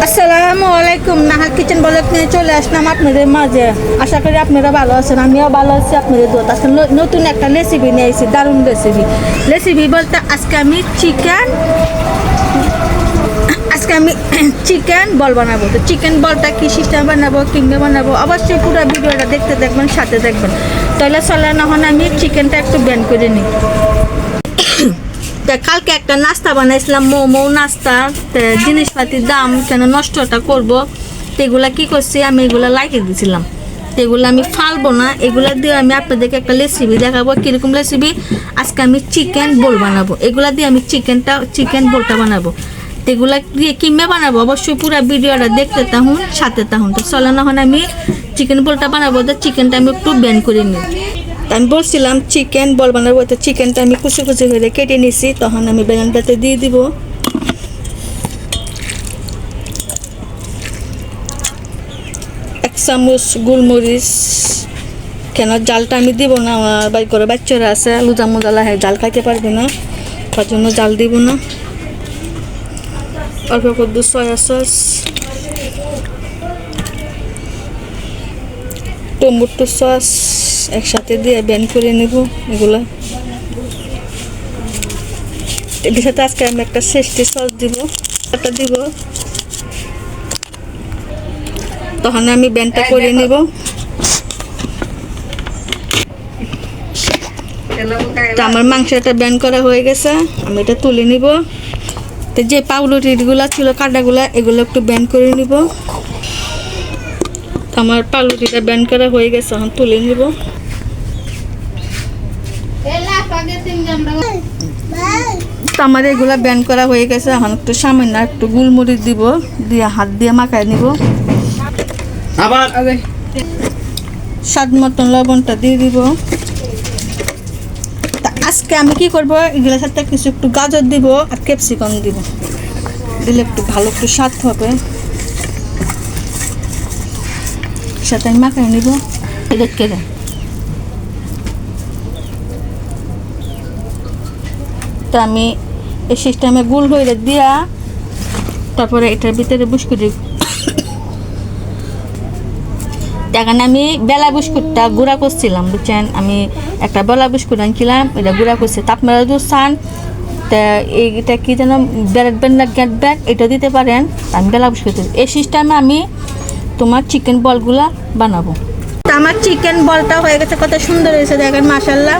আসসালামু আলাইকুম। Nahar kitchen blog নিয়ে চলে আসলাম আপনাদের মাঝে। আশা করি আপনারা ভালো আছেন, আমিও ভালো আছি। আপনাদের দোয়া আজকে নতুন একটা রেসিপি নিয়ে এসেছি, দারুণ রেসিপি বলতে আজকে আমি চিকেন বল বানাবো। তো চিকেন বলটা কি সিস্টেম বানাবো, কিভাবে বানাবো, অবশ্যই পুরো ভিডিওটা দেখতে দেখবেন, সাথে দেখবেন। তাহলে চলে না হন আমি চিকেনটা একটু ব্যান করে নিই। কালকে একটা নাস্তা বানাইছিলাম, মোমো নাস্তা। জিনিসপাতির দাম কেন নষ্টটা করব, এগুলা কি করছি আমি, এগুলা লাগিয়ে দিয়েছিলাম। এগুলো আমি ফালবো না, এগুলা দিয়ে আমি আপনাদেরকে একটা রেসিপি দেখাবো। কীরকম রেসিপি? আজকে আমি চিকেন বোল বানাবো। এগুলা দিয়ে আমি চিকেন বোলটা বানাবো। এগুলা দিয়ে কিমে বানাবো, অবশ্যই পুরো ভিডিওটা দেখতে থাকুন, সাথে থাকুন। তো চলো না হন আমি চিকেন বোলটা বানাবো। তো চিকেনটা আমি একটু ব্যান করে নিই। আমি বলছিলাম চিকেন বল বানাবো, তো চিকেনটা আমি কুচি কুচি করে কেটে নিছি। তখন আমি ব্যালেন্ডারতে দিয়ে দিব। এক চামচ গোলমরিচ, কেন জালটা আমি দিব না, আমার বাড়ি করে বাচ্চারা আছে, লুজা মোজা হয়, জাল খাইতে পারবে না, তার জন্য জাল দিব না। অল্প করে সয়া সস, টমেটো সস একসাথে দিয়ে ব্যান করে নেব। এগুলা এর সাথে আজকে আমি একটা টেস্টি সস দিব, এটা দিব। তখন আমি ব্যানটা করে নেব। তো আমার মাংসটা ব্যান করা হয়ে গেছে, আমি এটা তুলে নিব। তো যে পাউরুটিগুলো ছিল কাটাগুলা, এগুলো একটু ব্যান করে নিব। আমার পাউরুটিটা ব্যান করা হয়ে গেছে, এখন তুলে নিব। তো আমার এগুলা ব্যান করা হয়ে গেছে, এখন একটু সামান্য একটু গোলমরিচ দিব, দিয়ে হাত দিয়ে মাখায় নিব। স্বাদ মতন লবণটা দিয়ে দিব। তা আজকে আমি কি করব, এগুলোর সাথে কিছু একটু গাজর দিব আর ক্যাপসিকাম দিব, দিলে একটু ভালো একটু স্বাদ হবে। সাথে আমি মাখায় নিব। দেখে দেয় তো আমি এই সিস্টেমে গোল হয়ে দিয়া, তারপরে এটার ভিতরে বিস্কুট এখানে আমি বেলা বিস্কুটটা গুঁড়া করছিলাম, বুঝছেন। আমি একটা বেলা বিস্কুট আনছিলাম, এটা গুঁড়া করছি। তা আপনারা যদি চান তা এইটা কি যেন ব্যারেট ব্যান্ডার গ্যাট ব্যাগ, এটা দিতে পারেন। আমি বেলা বিস্কুট এই সিস্টেমে আমি তোমার চিকেন বলগুলা বানাবো। আমার চিকেন বলটা হয়ে গেছে, কত সুন্দর হয়েছে দেখেন, মাশাআল্লাহ।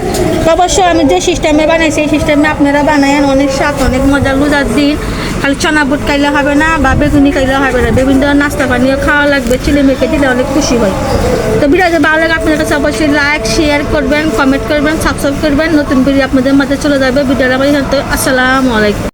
অবশ্যই আমি যে সিস্টেমে বানাইছি এই সিস্টেমে আপনারা বানায়েন, অনেক স্বাদ, অনেক মজা। লুজার দিন খালি চনা বুট খাইলে হবে না, বা বেগুনি খাইলে হবে না, বিভিন্ন নাস্তা পানীয় খাওয়া লাগবে, চিলি মেখে দিলে অনেক খুশি হয়। তো ভিডিওটা ভালো লাগে আপনাদের কাছে অবশ্যই লাইক শেয়ার করবেন, কমেন্ট করবেন, সাবস্ক্রাইব করবেন। নতুন ভিডিও আপনাদের মাঝে চলে যাবে। ভিডিওটা আমার। আসসালামু আলাইকুম।